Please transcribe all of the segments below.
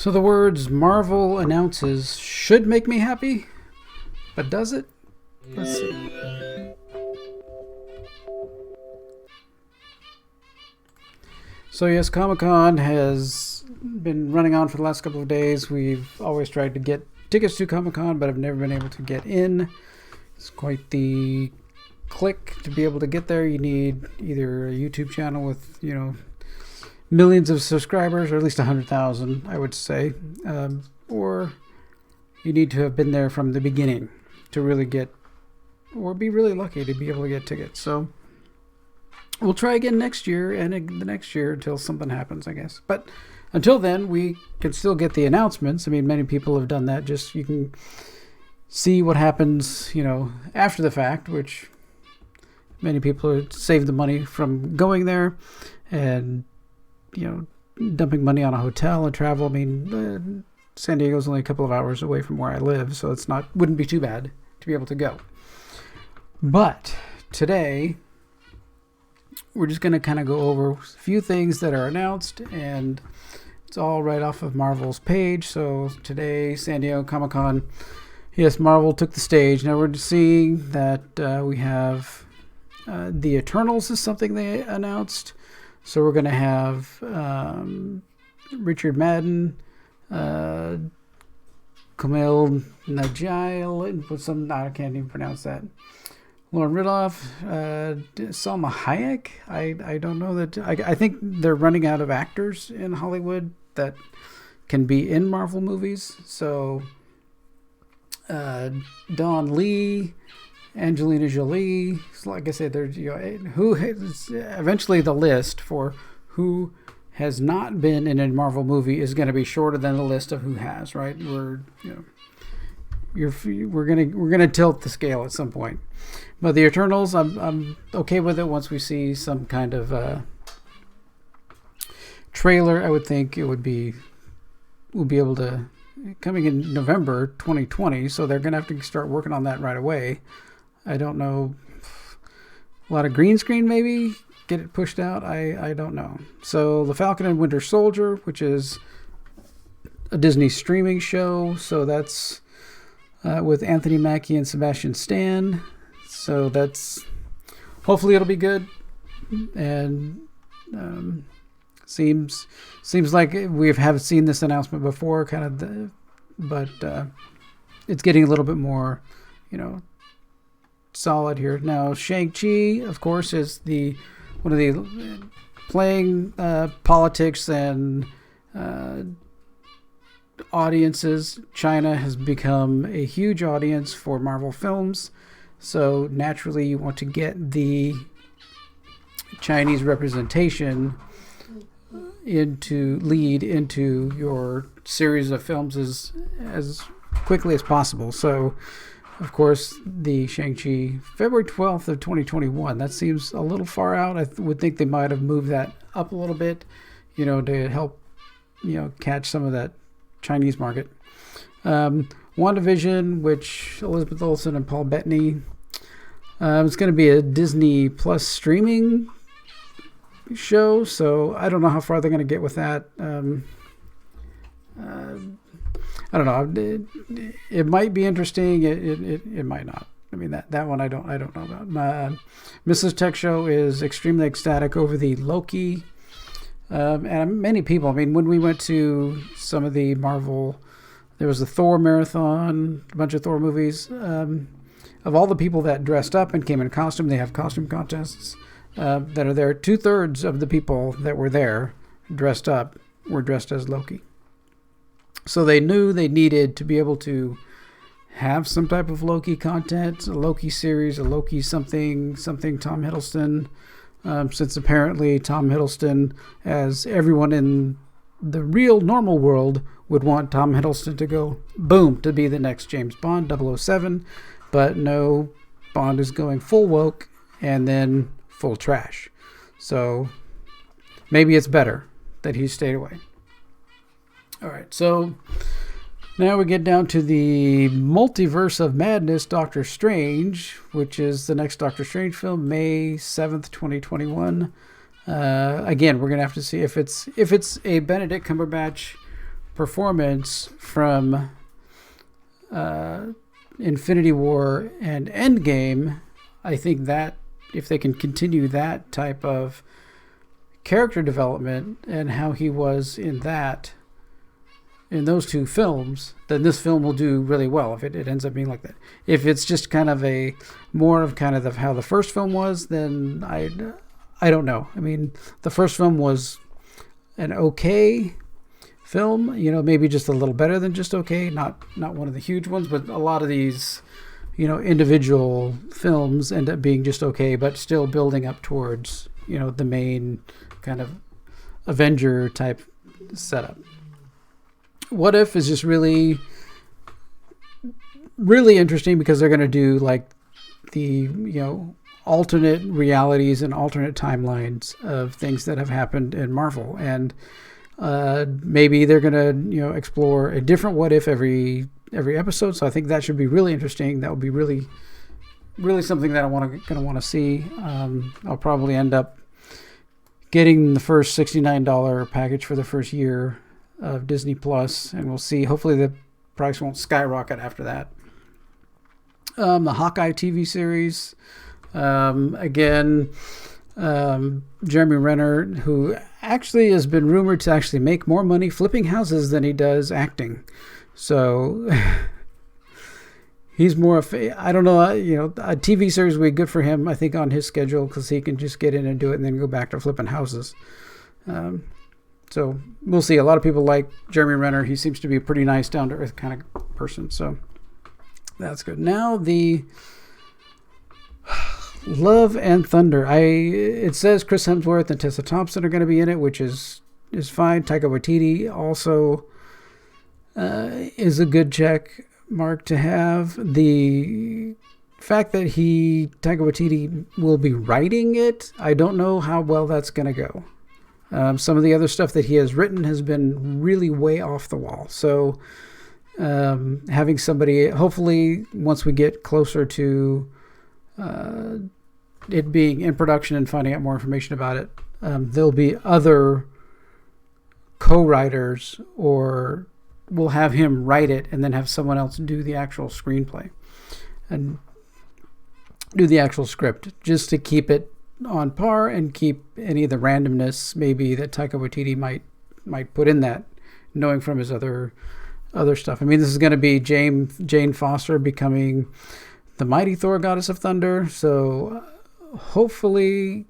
So the words Marvel announces should make me happy, but does it? Let's see. So yes, ComiCon has been running on for the last couple of days. We've always tried to get tickets to ComiCon, but I've never been able to get in. It's quite the click to be able to get there. You need either a YouTube channel with, millions of subscribers, or at least 100,000, I would say. Or you need to have been there from the beginning to really get, or be really lucky to be able to get tickets. So we'll try again next year and the next year until something happens, I guess. But until then, we can still get the announcements. I mean, many people have done that. Just you can see what happens, after the fact, which many people have saved the money from going there and dumping money on a hotel and travel. I mean, San Diego's only a couple of hours away from where I live, so wouldn't be too bad to be able to go. But today, we're just going to kind of go over a few things that are announced, and it's all right off of Marvel's page. So today, San Diego Comic-Con, yes, Marvel took the stage. Now we're seeing that we have the Eternals is something they announced. So we're going to have Richard Madden, Kumail Nanjiani, I can't even pronounce that. Lauren Ridloff, Salma Hayek. I don't know that. I think they're running out of actors in Hollywood that can be in Marvel movies. So Don Lee, Angelina Jolie. Like I said, there's eventually the list for who has not been in a Marvel movie is going to be shorter than the list of who has. Right? We're gonna tilt the scale at some point. But the Eternals, I'm okay with it once we see some kind of trailer. I would think we'll be able to, coming in November 2020, so they're gonna have to start working on that right away. I don't know, a lot of green screen maybe, get it pushed out, I don't know. So The Falcon and Winter Soldier, which is a Disney streaming show, so that's with Anthony Mackie and Sebastian Stan. So that's, hopefully it'll be good, and seems like we have seen this announcement before, but it's getting a little bit more, solid here. Now Shang-Chi, of course, is one of the playing politics and audiences. China has become a huge audience for Marvel films. So naturally, you want to get the Chinese representation lead into your series of films as quickly as possible. So, of course, the Shang-Chi, February 12th of 2021. That seems a little far out. I would think they might have moved that up a little bit, to help, catch some of that Chinese market. WandaVision, which Elizabeth Olsen and Paul Bettany. It's going to be a Disney Plus streaming show, so I don't know how far they're going to get with that. I don't know. It might be interesting. It might not. I mean, that one I don't know about. Mrs. Tech Show is extremely ecstatic over the Loki. And many people, I mean, when we went to some of the Marvel, there was the Thor marathon, a bunch of Thor movies. Of all the people that dressed up and came in costume, they have costume contests that are there. 2/3 of the people that were there dressed up were dressed as Loki. So they knew they needed to be able to have some type of Loki content, a Loki series, a Loki something Tom Hiddleston, since apparently Tom Hiddleston, as everyone in the real normal world would want Tom Hiddleston to go boom to be the next James Bond, 007, but no, Bond is going full woke and then full trash. So maybe it's better that he stayed away. All right, so now we get down to the Multiverse of Madness, Doctor Strange, which is the next Doctor Strange film, May 7th, 2021. Again, we're going to have to see if it's a Benedict Cumberbatch performance from Infinity War and Endgame, I think that if they can continue that type of character development and how he was in those two films, then this film will do really well if it ends up being like that. If it's just kind of more of how the first film was, then I don't know. I mean, the first film was an okay film, maybe just a little better than just okay, not one of the huge ones, but a lot of these, individual films end up being just okay, but still building up towards, the main kind of Avenger type setup. What If is just really, really interesting because they're going to do like the, alternate realities and alternate timelines of things that have happened in Marvel. And maybe they're going to, explore a different what if every episode. So I think that should be really interesting. That would be really, really something that I'm going to want to see. I'll probably end up getting the first $69 package for the first year of Disney Plus, and we'll see. Hopefully the price won't skyrocket after that. The Hawkeye TV series, again, Jeremy Renner, who actually has been rumored to actually make more money flipping houses than he does acting. So he's more of I don't know, a TV series would be good for him, I think, on his schedule, because he can just get in and do it and then go back to flipping houses. So we'll see. A lot of people like Jeremy Renner. He seems to be a pretty nice, down-to-earth kind of person. So that's good. Now the Love and Thunder. It says Chris Hemsworth and Tessa Thompson are going to be in it, which is fine. Taika Waititi also is a good check mark to have. The fact that Taika Waititi will be writing it, I don't know how well that's going to go. Some of the other stuff that he has written has been really way off the wall. So having somebody, hopefully once we get closer to it being in production and finding out more information about it, there'll be other co-writers, or we'll have him write it and then have someone else do the actual screenplay and do the actual script, just to keep it on par and keep any of the randomness maybe that Taika Waititi might put in that, knowing from his other stuff. I mean, this is going to be Jane Foster becoming the mighty Thor, goddess of thunder. So hopefully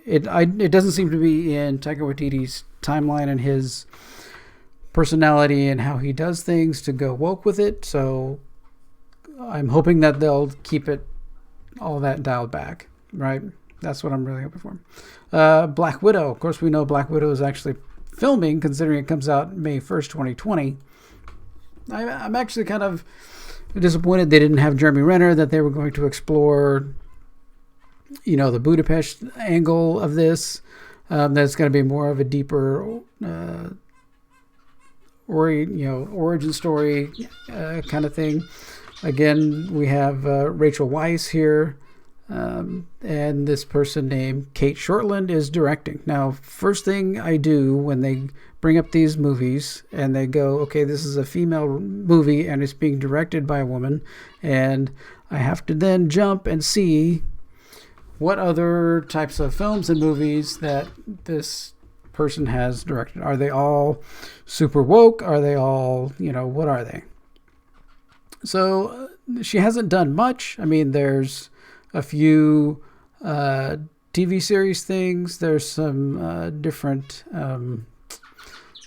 it doesn't seem to be in Taika Waititi's timeline and his personality and how he does things to go woke with it. So I'm hoping that they'll keep it all that dialed back, right? That's what I'm really hoping for. Black Widow. Of course, we know Black Widow is actually filming, considering it comes out May 1st, 2020. I'm actually kind of disappointed they didn't have Jeremy Renner, that they were going to explore, the Budapest angle of this. That's going to be more of a deeper origin story kind of thing. Again, we have Rachel Weisz here. And this person named Kate Shortland is directing. Now, first thing I do when they bring up these movies and they go, okay, this is a female movie and it's being directed by a woman, and I have to then jump and see what other types of films and movies that this person has directed. Are they all super woke? Are they all, what are they? So she hasn't done much. I mean, there's a few TV series things. There's some different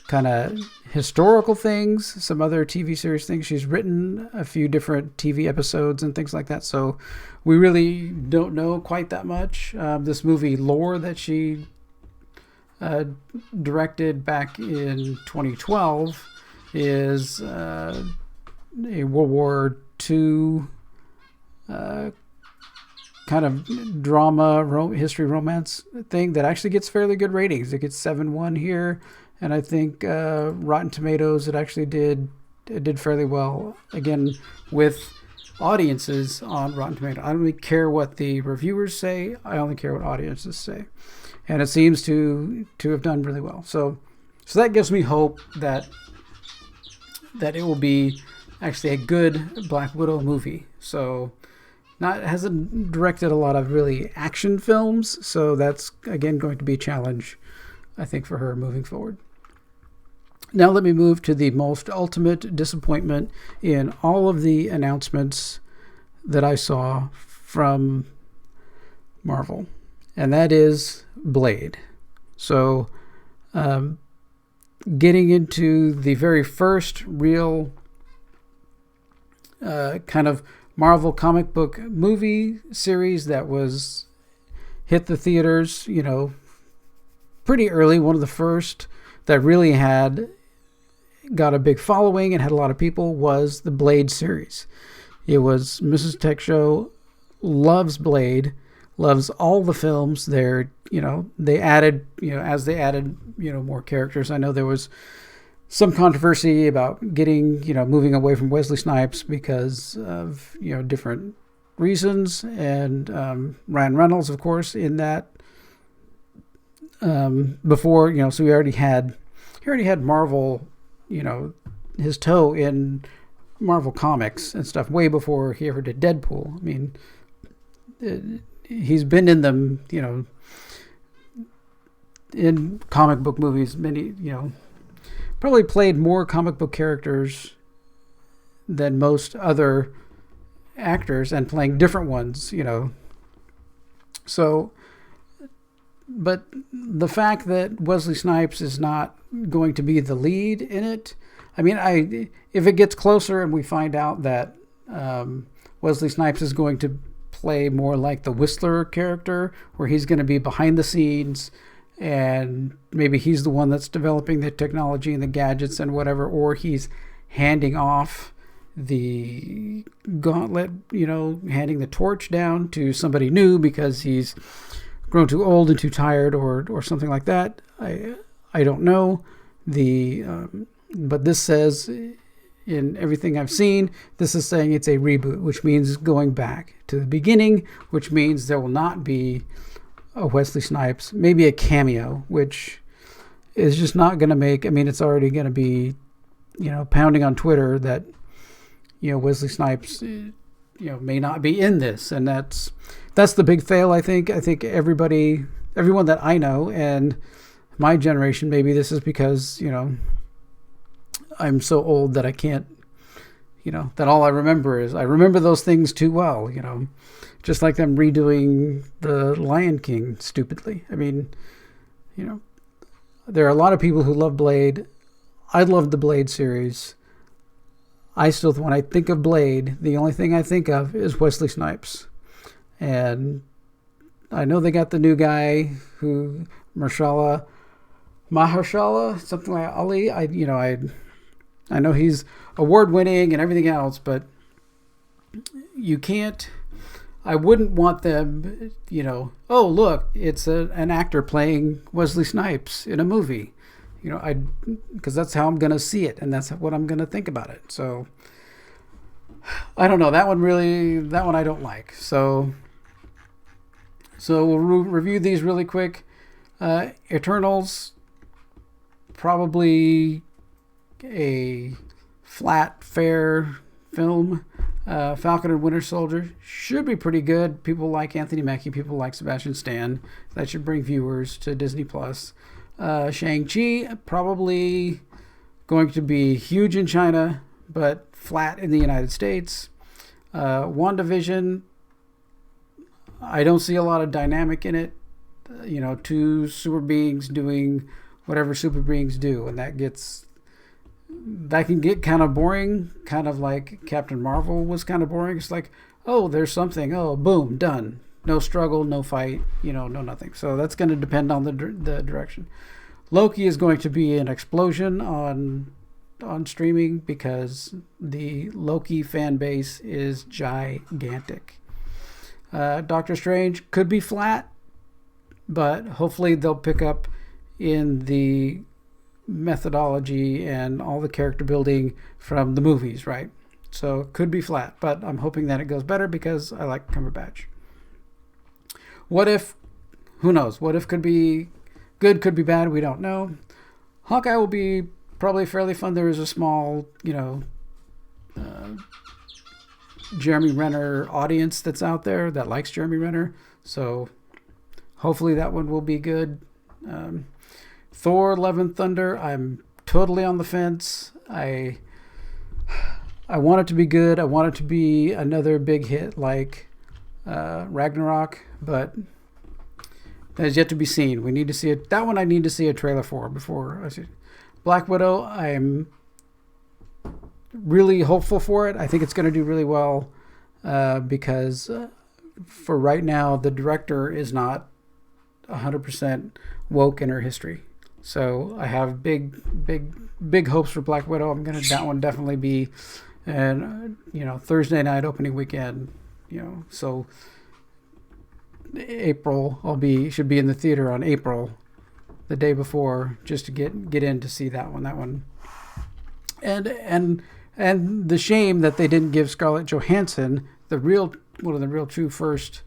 kind of historical things, some other TV series things. She's written a few different TV episodes and things like that. So we really don't know quite that much. This movie Lore that she directed back in 2012 is a World War II kind of drama, history, romance thing that actually gets fairly good ratings. It gets 7.1 here, and I think Rotten Tomatoes, it actually did fairly well, again, with audiences on Rotten Tomatoes. I don't really care what the reviewers say. I only care what audiences say. And it seems to have done really well. So that gives me hope that that it will be actually a good Black Widow movie. So hasn't directed a lot of really action films, so that's again going to be a challenge, I think, for her moving forward. Now let me move to the most ultimate disappointment in all of the announcements that I saw from Marvel, and that is Blade. So getting into the very first real kind of Marvel comic book movie series that was hit the theaters, pretty early. One of the first that really got a big following and had a lot of people was the Blade series. It was Mrs. Tech Show loves Blade, loves all the films. They added, as they added, more characters. I know there was some controversy about moving away from Wesley Snipes because of, different reasons. And Ryan Reynolds, of course, in that before, so he already had Marvel, his toe in Marvel Comics and stuff way before he ever did Deadpool. I mean, he's been in them, in comic book movies, many, probably played more comic book characters than most other actors, and playing different ones, So, but the fact that Wesley Snipes is not going to be the lead in it, I mean, if it gets closer and we find out that Wesley Snipes is going to play more like the Whistler character, where he's going to be behind the scenes, and maybe he's the one that's developing the technology and the gadgets and whatever, or he's handing off the gauntlet, handing the torch down to somebody new because he's grown too old and too tired, or something like that. I don't know. But this says, in everything I've seen, this is saying it's a reboot, which means going back to the beginning, which means there will not be a Wesley Snipes, maybe a cameo, which is just not going to make, I mean, it's already going to be, pounding on Twitter that, Wesley Snipes, may not be in this. And that's the big fail, I think. I think everyone that I know and my generation, maybe this is because, I'm so old that I can't, that all I remember is I remember those things too well, just like them redoing the Lion King stupidly. I mean, there are a lot of people who love Blade. I love the Blade series. When I think of Blade, the only thing I think of is Wesley Snipes. And I know they got the new guy who, Mahershala, something like Ali. I know he's award-winning and everything else, but I wouldn't want them, oh, look, it's an actor playing Wesley Snipes in a movie. Because that's how I'm going to see it, and that's what I'm going to think about it. So, I don't know. That one I don't like. So we'll review these really quick. Eternals, probably a flat, fair film. Falcon and Winter Soldier should be pretty good. People like Anthony Mackie. People like Sebastian Stan. That should bring viewers to Disney+. Shang-Chi, probably going to be huge in China, but flat in the United States. WandaVision, I don't see a lot of dynamic in it. Two super beings doing whatever super beings do, and that can get kind of boring, kind of like Captain Marvel was kind of boring. It's like, oh, there's something, oh, boom, done. No struggle, no fight, no nothing. So that's going to depend on the direction. Loki is going to be an explosion on streaming because the Loki fan base is gigantic. Doctor Strange could be flat, but hopefully they'll pick up in the methodology and all the character building from the movies, right? So it could be flat, but I'm hoping that it goes better because I like Cumberbatch. What If? Who knows? What If could be good, could be bad. We don't know. Hawkeye will be probably fairly fun. There is a small, Jeremy Renner audience that's out there that likes Jeremy Renner. So hopefully that one will be good. Thor: Love and Thunder, I'm totally on the fence. I want it to be good. I want it to be another big hit like Ragnarok, but that is yet to be seen. We need to see it. That one I need to see a trailer for before I see it. Black Widow, I'm really hopeful for it. I think it's going to do really well because for right now, the director is not 100% woke in her history. So I have big hopes for Black Widow. That one definitely be, and Thursday night opening weekend. So April should be in the theater on April, the day before, just to get in to see that one. That one, and the shame that they didn't give Scarlett Johansson one of the real true first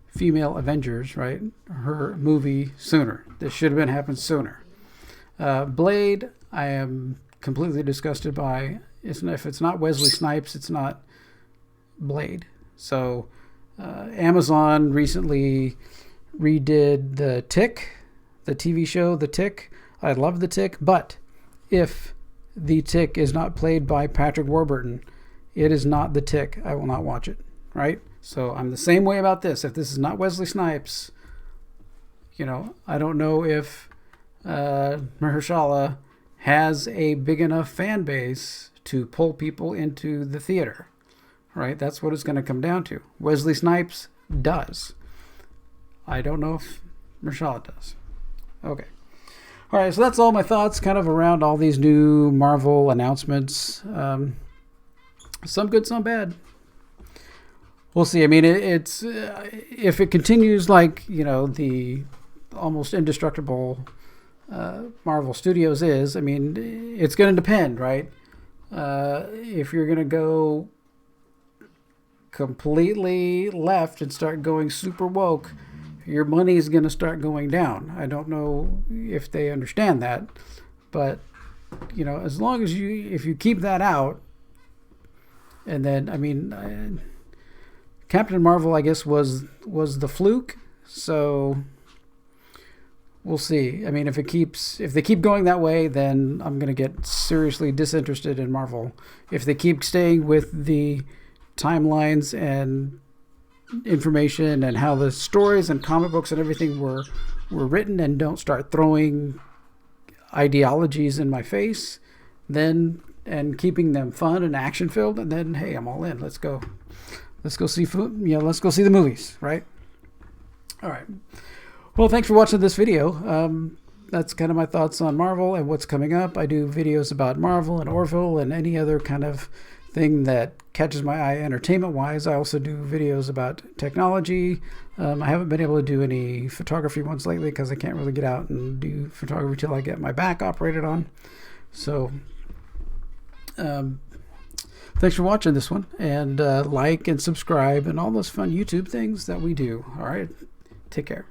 female Avengers, right? Her movie sooner. This should have happened sooner. Blade, I am completely disgusted by. If it's not Wesley Snipes, it's not Blade. So Amazon recently redid The Tick, the TV show The Tick. I love The Tick, but if The Tick is not played by Patrick Warburton, it is not The Tick. I will not watch it, right? So I'm the same way about this. If this is not Wesley Snipes, I don't know if Mahershala has a big enough fan base to pull people into the theater, right? That's what it's going to come down to. Wesley Snipes does. I don't know if Mahershala does. Okay. All right, so that's all my thoughts kind of around all these new Marvel announcements. Some good, some bad. We'll see. I mean, it's if it continues like, the almost indestructible Marvel Studios is, I mean, it's going to depend, right? If you're going to go completely left and start going super woke, your money is going to start going down. I don't know if they understand that, but as long as if you keep that out, and then Captain Marvel, I guess, was the fluke. So we'll see. I mean, if they keep going that way, then I'm going to get seriously disinterested in Marvel. If they keep staying with the timelines and information and how the stories and comic books and everything were written, and don't start throwing ideologies in my face, then, and keeping them fun and action filled, and then, hey, I'm all in. Let's go see food. Let's go see the movies, right? All right. Well, thanks for watching this video. That's kind of my thoughts on Marvel and what's coming up. I do videos about Marvel and Orville and any other kind of thing that catches my eye entertainment-wise. I also do videos about technology. I haven't been able to do any photography ones lately because I can't really get out and do photography till I get my back operated on. So, thanks for watching this one, and like and subscribe and all those fun YouTube things that we do. All right, take care.